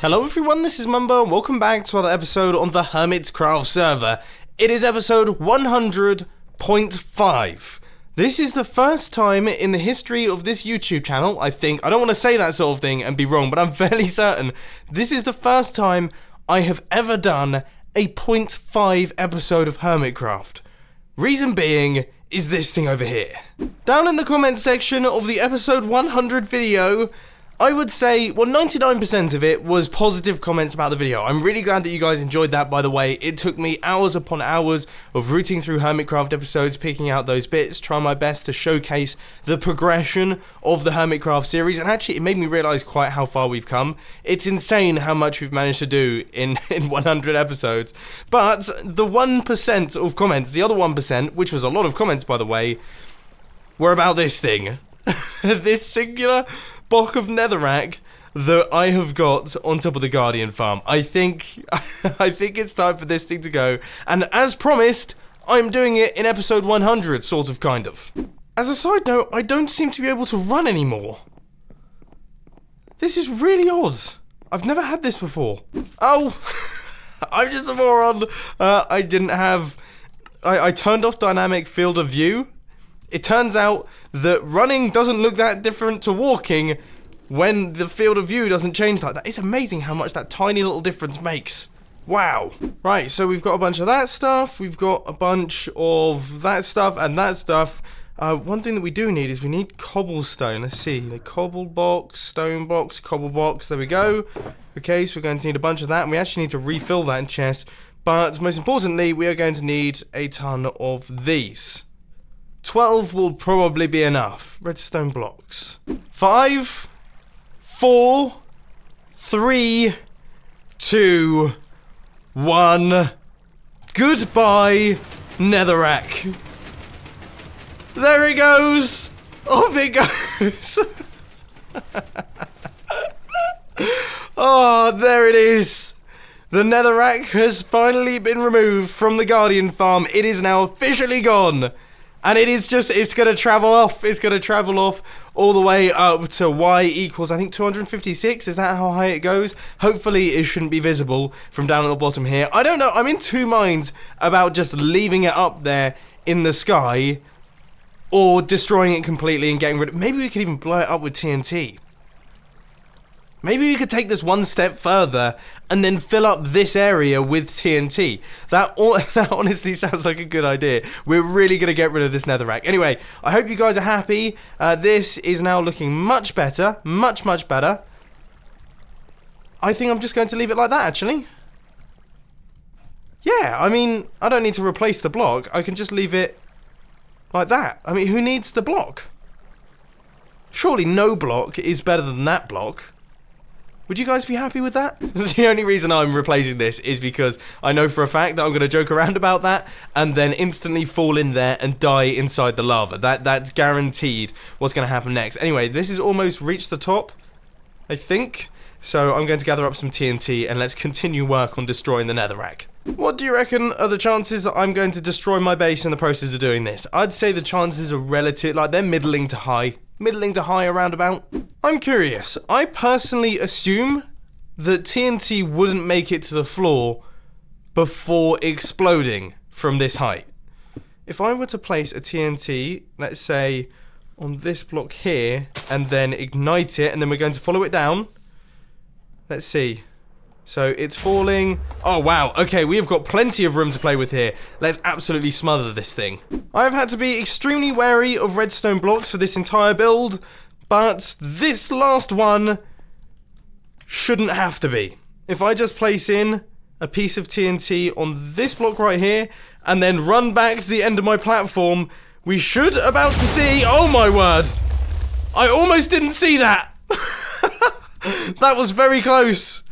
Hello everyone, this is Mumbo and welcome back to another episode on the Hermitcraft server. It is episode 100.5. This is the first time in the history of this YouTube channel, I think. I don't want to say that sort of thing and be wrong, but I'm fairly certain this is the first time I have ever done a 0.5 episode of Hermitcraft. Reason being is this thing over here. Down in the comment section of the episode 100 video, I would say, well, 99% of it was positive comments about the video. I'm really glad that you guys enjoyed that, by the way. It took me hours upon hours of rooting through Hermitcraft episodes, picking out those bits, trying my best to showcase the progression of the Hermitcraft series, and actually it made me realise quite how far we've come. It's insane how much we've managed to do in 100 episodes. But the 1% of comments, the other 1%, which was a lot of comments, by the way, were about this thing. This singular block of netherrack that I have got on top of the Guardian farm. I think it's time for this thing to go, and as promised, I'm doing it in episode 100, sort of, kind of. As a side note, I don't seem to be able to run anymore. This is really odd. I've never had this before. Oh, I'm just a moron. I didn't have... I turned off dynamic field of view. It turns out that running doesn't look that different to walking when the field of view doesn't change like that. It's amazing how much that tiny little difference makes. Wow. Right, so we've got a bunch of that stuff, we've got a bunch of that stuff and that stuff. One thing that we do need is we need cobblestone. Let's see, the cobble box, stone box, cobble box, there we go. Okay, so we're going to need a bunch of that, and we actually need to refill that in chest. But most importantly, we are going to need a ton of these. 12 will probably be enough. Redstone blocks. 5, 4, 3, 2, 1. Goodbye, netherrack. There it goes. Off it goes. Oh, there it is. The netherrack has finally been removed from the Guardian farm. It is now officially gone. And it is just, it's going to travel off. It's going to travel off all the way up to y equals, I think, 256. Is that how high it goes? Hopefully, it shouldn't be visible from down at the bottom here. I don't know. I'm in two minds about just leaving it up there in the sky or destroying it completely and getting rid of it. Maybe we could even blow it up with TNT. Maybe we could take this one step further and then fill up this area with TNT. That honestly sounds like a good idea. We're really going to get rid of this netherrack. Anyway, I hope you guys are happy. This is now looking much better. Much, much better. I think I'm just going to leave it like that, actually. Yeah, I mean, I don't need to replace the block. I can just leave it like that. I mean, who needs the block? Surely no block is better than that block. Would you guys be happy with that? The only reason I'm replacing this is because I know for a fact that I'm going to joke around about that and then instantly fall in there and die inside the lava. That's guaranteed what's going to happen next. Anyway, this has almost reached the top, I think. So I'm going to gather up some TNT and let's continue work on destroying the netherrack. What do you reckon are the chances that I'm going to destroy my base in the process of doing this? I'd say the chances are relative, like they're middling to high. Middling to high around about. I'm curious. I personally assume that TNT wouldn't make it to the floor before exploding from this height. If I were to place a TNT, let's say, on this block here, and then ignite it, and then we're going to follow it down. Let's see. So it's falling. Oh, wow. Okay, we have got plenty of room to play with here. Let's absolutely smother this thing. I've had to be extremely wary of redstone blocks for this entire build, but this last one shouldn't have to be. If I just place in a piece of TNT on this block right here, and then run back to the end of my platform, we should about to see... Oh, my word. I almost didn't see that. That was very close.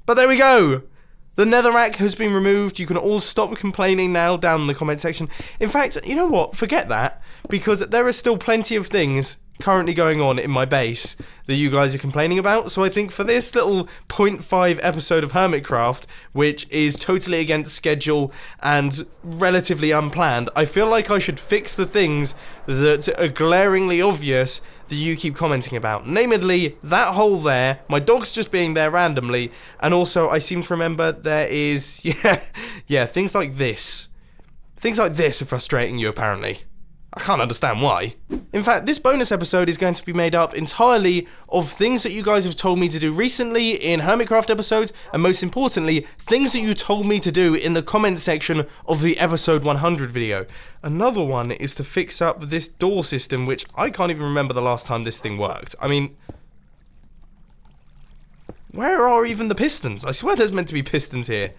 But there we go. The netherrack has been removed. You can all stop complaining now down in the comment section. In fact, you know what? Forget that. Because there are still plenty of things currently going on in my base that you guys are complaining about. So I think for this little 0.5 episode of Hermitcraft, which is totally against schedule and relatively unplanned, I feel like I should fix the things that are glaringly obvious that you keep commenting about. Namely, that hole there, my dog's just being there randomly, and also I seem to remember there is, things like this. Things like this are frustrating you, apparently. I can't understand why. In fact, this bonus episode is going to be made up entirely of things that you guys have told me to do recently in Hermitcraft episodes, and most importantly, things that you told me to do in the comment section of the episode 100 video. Another one is to fix up this door system, which I can't even remember the last time this thing worked. I mean, where are even the pistons? I swear there's meant to be pistons here.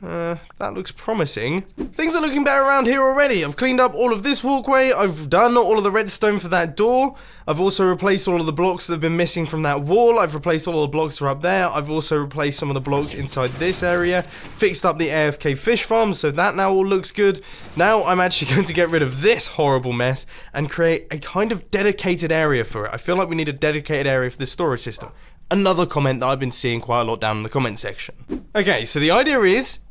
That looks promising. Things are looking better around here already. I've cleaned up all of this walkway. I've done all of the redstone for that door. I've also replaced all of the blocks that have been missing from that wall. I've replaced all of the blocks that are up there. I've also replaced some of the blocks inside this area. Fixed up the AFK fish farm, so that now all looks good. Now I'm actually going to get rid of this horrible mess and create a kind of dedicated area for it. I feel like we need a dedicated area for the storage system. Another comment that I've been seeing quite a lot down in the comment section. Okay, so the idea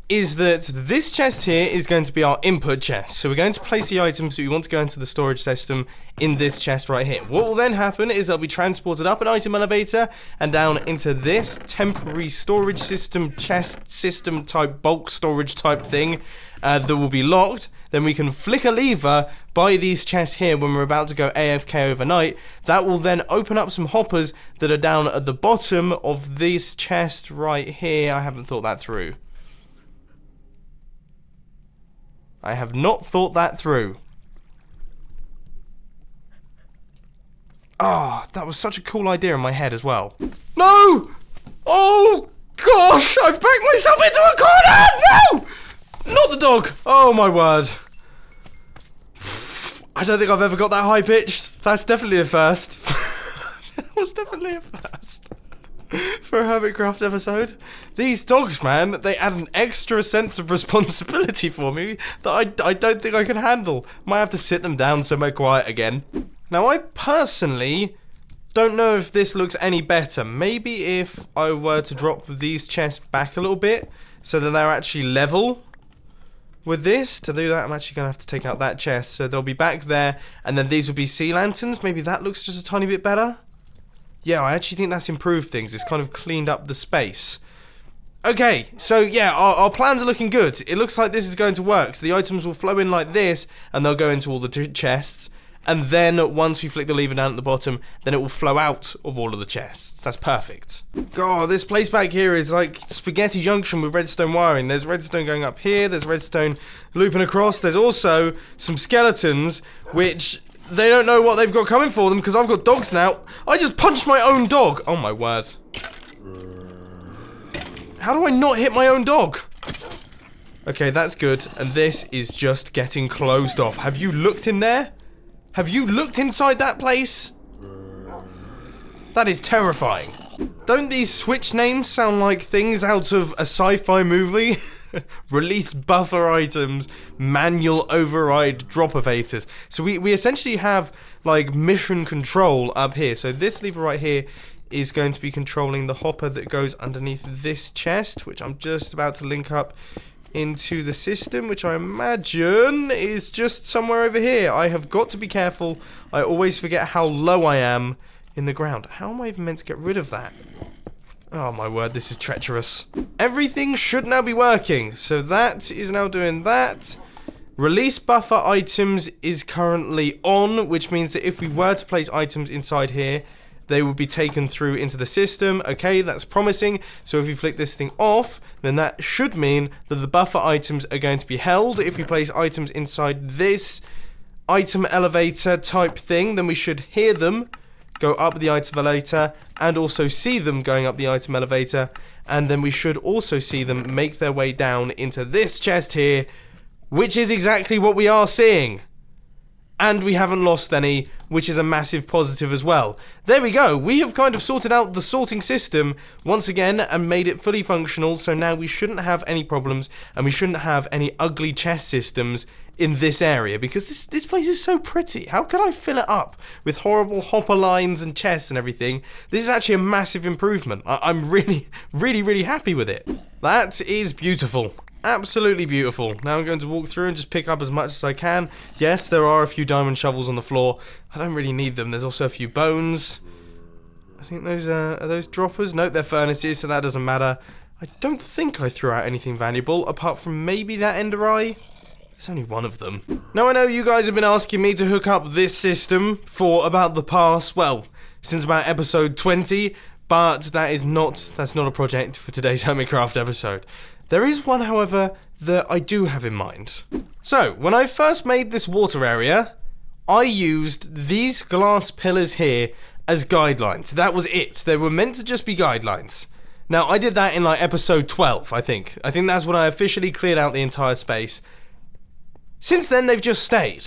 is that this chest here is going to be our input chest. So we're going to place the items that we want to go into the storage system in this chest right here. What will then happen is they'll be transported up an item elevator and down into this temporary storage system, chest system type, bulk storage type thing that will be locked. Then we can flick a lever by these chests here when we're about to go AFK overnight. That will then open up some hoppers that are down at the bottom of this chest right here. I haven't thought that through. I have not thought that through. Ah, that was such a cool idea in my head as well. No! Oh, gosh! I've backed myself into a corner! No! Not the dog! Oh, my word. I don't think I've ever got that high pitched. That's definitely a first. That was definitely a first. For a Hermitcraft episode. These dogs, man, they add an extra sense of responsibility for me that I don't think I can handle. Might have to sit them down somewhere quiet again. Now, I personally don't know if this looks any better. Maybe if I were to drop these chests back a little bit so that they're actually level with this. To do that, I'm actually going to have to take out that chest. So they'll be back there, and then these will be sea lanterns. Maybe that looks just a tiny bit better. Yeah, I actually think that's improved things. It's kind of cleaned up the space. Okay, so yeah, our plans are looking good. It looks like this is going to work. So the items will flow in like this, and they'll go into all the chests. And then once we flick the lever down at the bottom, then it will flow out of all of the chests. That's perfect. God, this place back here is like spaghetti junction with redstone wiring. There's redstone going up here. There's redstone looping across. There's also some skeletons, which they don't know what they've got coming for them because I've got dogs now. I just punched my own dog. Oh my word. How do I not hit my own dog? Okay, that's good. And this is just getting closed off. Have you looked in there? Have you looked inside that place? That is terrifying. Don't these switch names sound like things out of a sci-fi movie? Release buffer items, manual override droppervators. So we essentially have like mission control up here. So this lever right here is going to be controlling the hopper that goes underneath this chest, which I'm just about to link up into the system, which I imagine is just somewhere over here. I have got to be careful. I always forget how low I am in the ground. How am I even meant to get rid of that? Oh my word, this is treacherous. Everything should now be working. So that is now doing that. Release buffer items is currently on, which means that if we were to place items inside here, they would be taken through into the system. Okay, that's promising. So if we flick this thing off, then that should mean that the buffer items are going to be held. If we place items inside this item elevator type thing, then we should hear them go up the item elevator and also see them going up the item elevator. And then we should also see them make their way down into this chest here, which is exactly what we are seeing. And we haven't lost any, which is a massive positive as well. There we go. We have kind of sorted out the sorting system once again and made it fully functional. So now we shouldn't have any problems and we shouldn't have any ugly chest systems in this area, because this place is so pretty. How could I fill it up with horrible hopper lines and chests and everything? This is actually a massive improvement. I'm really, really, really happy with it. That is beautiful. Absolutely beautiful. Now I'm going to walk through and just pick up as much as I can. Yes, there are a few diamond shovels on the floor. I don't really need them. There's also a few bones. I think those are those droppers? No, they're furnaces, so that doesn't matter. I don't think I threw out anything valuable, apart from maybe that ender eye. There's only one of them. Now, I know you guys have been asking me to hook up this system for about the past, well, since about episode 20, but that's not a project for today's Hermitcraft episode. There is one, however, that I do have in mind. So, when I first made this water area, I used these glass pillars here as guidelines. That was it. They were meant to just be guidelines. Now, I did that in like episode 12, I think. I think that's when I officially cleared out the entire space. Since then, they've just stayed.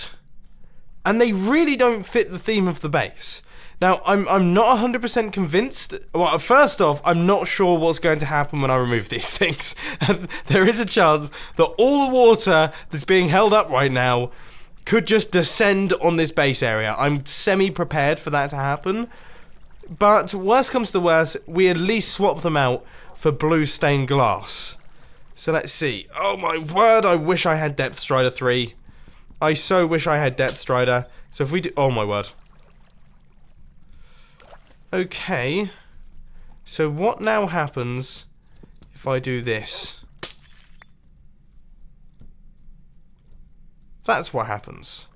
And they really don't fit the theme of the base. Now, I'm not 100% convinced. Well, first off, I'm not sure what's going to happen when I remove these things. There is a chance that all the water that's being held up right now could just descend on this base area. I'm semi-prepared for that to happen. But worst comes to worst, we at least swap them out for blue stained glass. So let's see. Oh my word, I wish I had Depth Strider 3. I so wish I had Depth Strider. So if we do... Oh my word. Okay. So what now happens if I do this? That's what happens.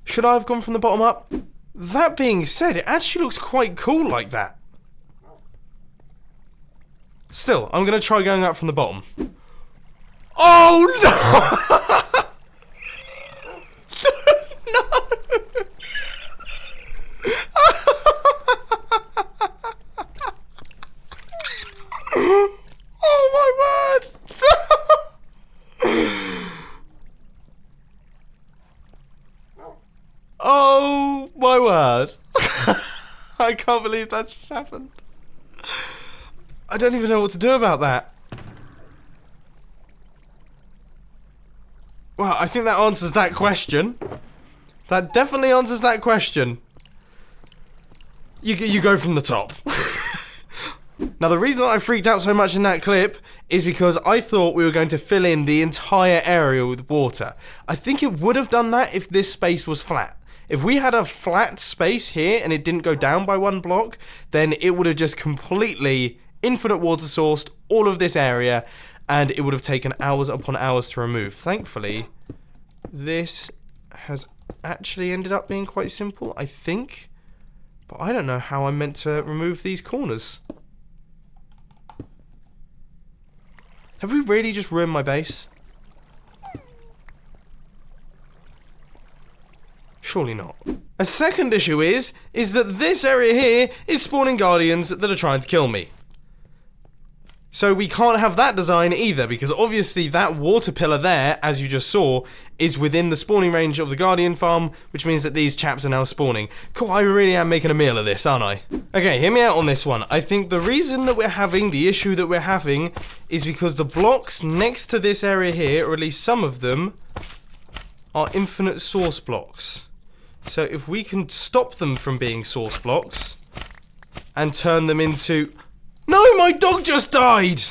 Should I have gone from the bottom up? That being said, it actually looks quite cool like that. Still, I'm going to try going up from the bottom. Oh no! No! Oh my word! Oh my word. I can't believe that just happened. I don't even know what to do about that. Well, I think that answers that question. That definitely answers that question. You go from the top. Now, the reason that I freaked out so much in that clip is because I thought we were going to fill in the entire area with water. I think it would have done that if this space was flat. If we had a flat space here and it didn't go down by one block, then it would have just completely infinite water sourced all of this area, and it would have taken hours upon hours to remove. Thankfully, this has actually ended up being quite simple, I think. But I don't know how I'm meant to remove these corners. Have we really just ruined my base? Surely not. A second issue is that this area here is spawning guardians that are trying to kill me. So we can't have that design either, because obviously that water pillar there, as you just saw, is within the spawning range of the guardian farm, which means that these chaps are now spawning. Cool, I really am making a meal of this, aren't I? Okay, hear me out on this one. I think the reason that we're having the issue that we're having is because the blocks next to this area here, or at least some of them, are infinite source blocks. So if we can stop them from being source blocks and turn them into... No, my dog just died!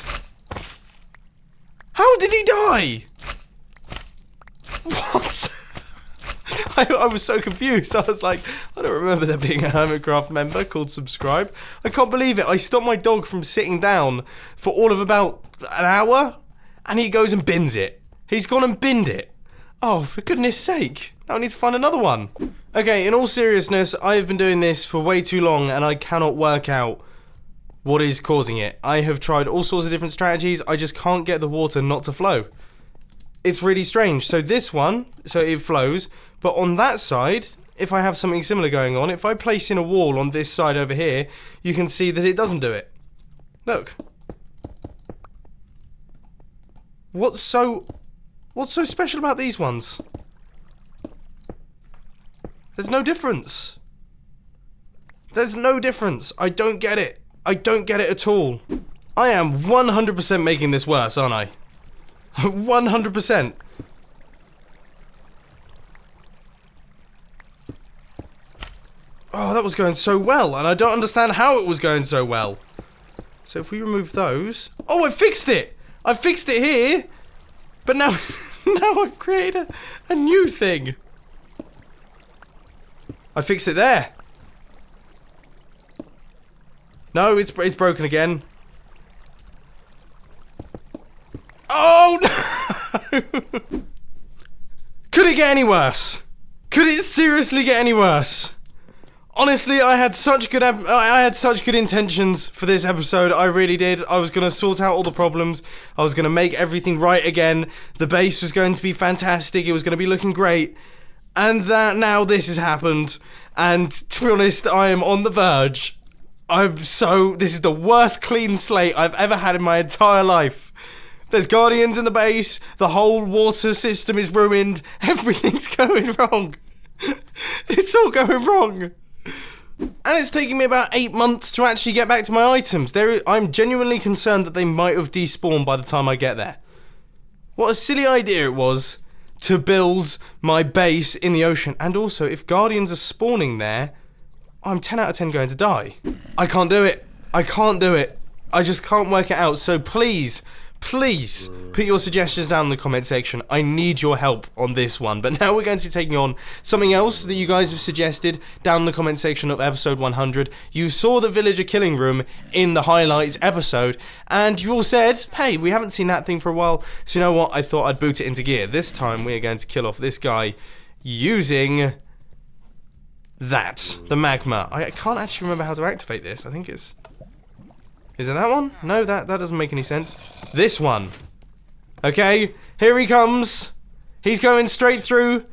How did he die? What? I was so confused. I was like, I don't remember there being a Hermitcraft member called subscribe. I can't believe it. I stopped my dog from sitting down for all of about an hour, and he goes and bins it. He's gone and binned it. Oh, for goodness sake. Now I need to find another one. Okay, in all seriousness, I have been doing this for way too long, and I cannot work out what is causing it. I have tried all sorts of different strategies. I just can't get the water not to flow. It's really strange. So this one, so it flows, but on that side, if I have something similar going on, if I place in a wall on this side over here, you can see that it doesn't do it. Look. What's so special about these ones? There's no difference. There's no difference. I don't get it. I don't get it at all. I am 100% making this worse, aren't I? 100%. Oh, that was going so well, and I don't understand how it was going so well. So if we remove those... Oh, I fixed it! I fixed it here! But now, now I've created a new thing. I fixed it there. No, it's broken again. Oh, no! Could it get any worse? Could it seriously get any worse? Honestly, I had such good intentions for this episode. I really did. I was going to sort out all the problems. I was going to make everything right again. The base was going to be fantastic. It was going to be looking great. And now this has happened. And to be honest, I am on the verge. This is the worst clean slate I've ever had in my entire life. There's guardians in the base. The whole water system is ruined. Everything's going wrong. It's all going wrong. And it's taking me about 8 months to actually get back to my items. I'm genuinely concerned that they might have despawned by the time I get there. What a silly idea it was to build my base in the ocean. And also, if guardians are spawning there, I'm 10 out of 10 going to die. I can't do it. I can't do it. I just can't work it out. So please, please put your suggestions down in the comment section. I need your help on this one. But now we're going to be taking on something else that you guys have suggested down in the comment section of episode 100. You saw the villager killing room in the highlights episode, and you all said, hey, we haven't seen that thing for a while, so you know what, I thought I'd boot it into gear. This time we are going to kill off this guy using the magma. I can't actually remember how to activate this. I think it's... Is it that one? No, that doesn't make any sense. This one. Okay, here he comes. He's going straight through.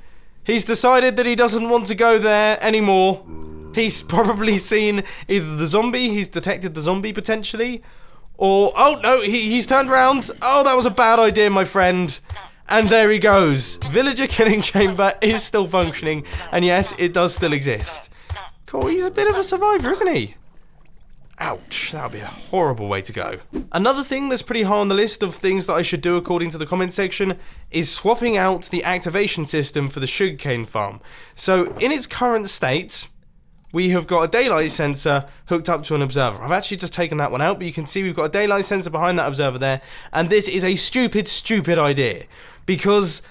He's decided that he doesn't want to go there anymore. He's probably seen either the zombie, he's detected the zombie potentially, or... Oh, no, he's turned around. Oh, that was a bad idea, my friend. And there he goes. Villager killing chamber is still functioning, and yes, it does still exist. Cool, he's a bit of a survivor, isn't he? Ouch, that would be a horrible way to go. Another thing that's pretty high on the list of things that I should do according to the comment section is swapping out the activation system for the sugarcane farm. So in its current state, we have got a daylight sensor hooked up to an observer. I've actually just taken that one out, but you can see we've got a daylight sensor behind that observer there, and this is a stupid, stupid idea. Because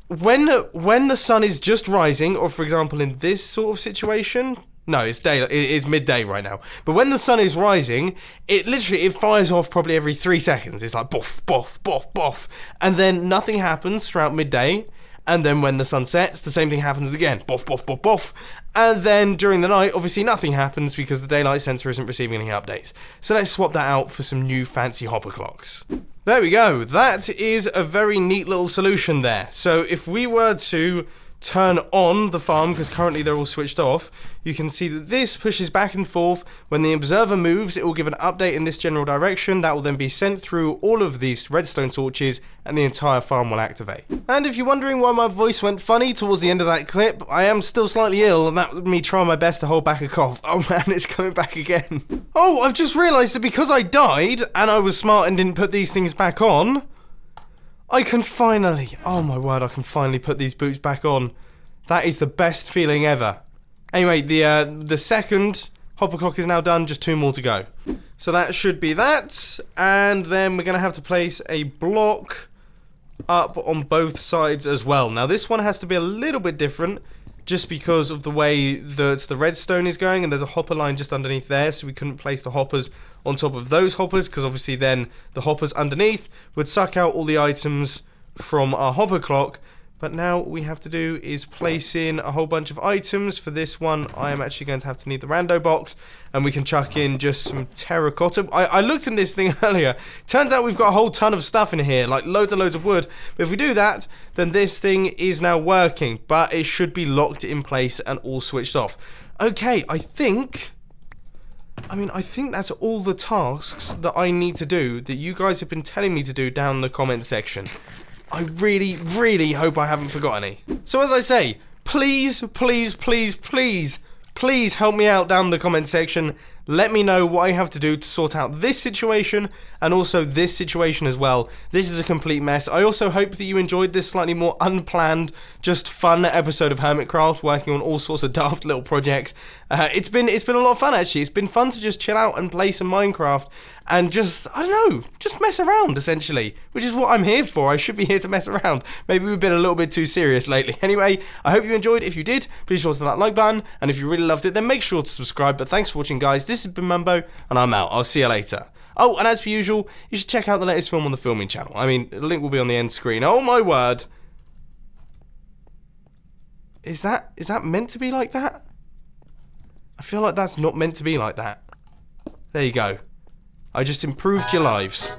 when the sun is just rising, or for example in this sort of situation... No, it's daylight. It's midday right now. But when the sun is rising, it fires off probably every 3 seconds. It's like boff, boff, boff, boff. And then nothing happens throughout midday. And then when the sun sets, the same thing happens again. Boff, boff, boff, boff. And then during the night, obviously nothing happens because the daylight sensor isn't receiving any updates. So let's swap that out for some new fancy hopper clocks. There we go. That is a very neat little solution there. So if we were to turn on the farm, because currently they're all switched off, you can see that this pushes back and forth. When the observer moves, it will give an update in this general direction. That will then be sent through all of these redstone torches, and the entire farm will activate. And if you're wondering why my voice went funny towards the end of that clip, I am still slightly ill, and that was me trying my best to hold back a cough. Oh man, it's coming back again. Oh, I've just realised that because I died, and I was smart and didn't put these things back on, I can finally, oh my word, I can finally put these boots back on. That is the best feeling ever. Anyway, the second hopper clock is now done, just 2 more to go. So that should be that, and then we're going to have to place a block up on both sides as well. Now this one has to be a little bit different, just because of the way that the redstone is going, and there's a hopper line just underneath there, so we couldn't place the hoppers on top of those hoppers, because obviously then the hoppers underneath would suck out all the items from our hopper clock. But now what we have to do is place in a whole bunch of items. For this one, I am actually going to have to need the rando box, and we can chuck in just some terracotta. I looked in this thing earlier. Turns out we've got a whole ton of stuff in here, like loads and loads of wood. But if we do that, then this thing is now working, but it should be locked in place and all switched off. Okay, I think that's all the tasks that I need to do that you guys have been telling me to do down in the comment section. I really, really hope I haven't forgot any. So as I say, please, please, please, please, please help me out down in the comment section. let me know what I have to do to sort out this situation and also this situation as well. This is a complete mess. I also hope that you enjoyed this slightly more unplanned, just fun episode of Hermitcraft, working on all sorts of daft little projects. It's been a lot of fun, actually. It's been fun to just chill out and play some Minecraft and just, I don't know, just mess around, essentially, which is what I'm here for. I should be here to mess around. Maybe we've been a little bit too serious lately. Anyway, I hope you enjoyed. If you did, please sure to hit that like button, and if you really loved it, then make sure to subscribe. But thanks for watching, guys. This has been Mumbo, and I'm out. I'll see you later. Oh, and as per usual, you should check out the latest film on the filming channel. I mean, the link will be on the end screen. Oh my word. Is that meant to be like that? I feel like that's not meant to be like that. There you go. I just improved your lives.